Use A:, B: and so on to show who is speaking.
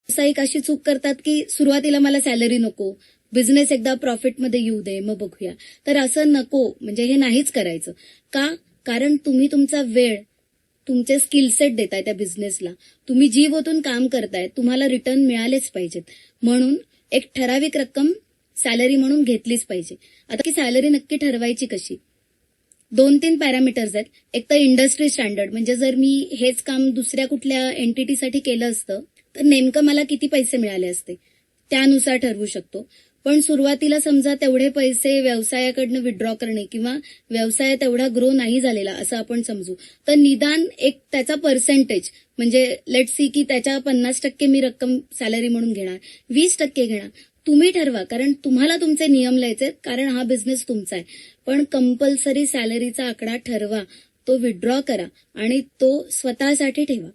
A: व्यावसायिक अशी चूक करतात की सुरुवातीला मला सॅलरी नको, बिझनेस एकदा प्रॉफिटमध्ये येऊ दे मग बघूया. तर असं नको, म्हणजे हे नाहीच करायचं. का? कारण तुम्ही तुमचा वेळ, तुमचे स्किलसेट देताय त्या बिझनेसला, तुम्ही जीव ओतून काम करताय, तुम्हाला रिटर्न मिळालेच पाहिजेत. म्हणून एक ठराविक रक्कम सॅलरी म्हणून घेतलीच पाहिजे. आता की सॅलरी नक्की ठरवायची कशी? 2-3 पॅरामीटर्स आहेत. एक तर इंडस्ट्री स्टँडर्ड, म्हणजे जर मी हेच काम दुसऱ्या कुठल्या एंटिटीसाठी केलं असतं तर नेमकं मला किती पैसे मिळाले असते, त्यानुसार ठरवू शकतो. पण सुरुवातीला समजा तेवढे पैसे व्यवसायाकडनं विड्रॉ करणे किंवा व्यवसाय तेवढा ग्रो नाही झालेला असं आपण समजू, तर निदान एक त्याचा पर्सेंटेज, म्हणजे लेट सी की त्याच्या 50% मी रक्कम सॅलरी म्हणून घेणार, 20% घेणार. तुम्ही ठरवा, कारण तुम्हाला तुमचे नियम लिहायचे, कारण हा बिझनेस तुमचा आहे. पण कंपल्सरी सॅलरीचा आकडा ठरवा, तो विड्रॉ करा आणि तो स्वतःसाठी ठेवा.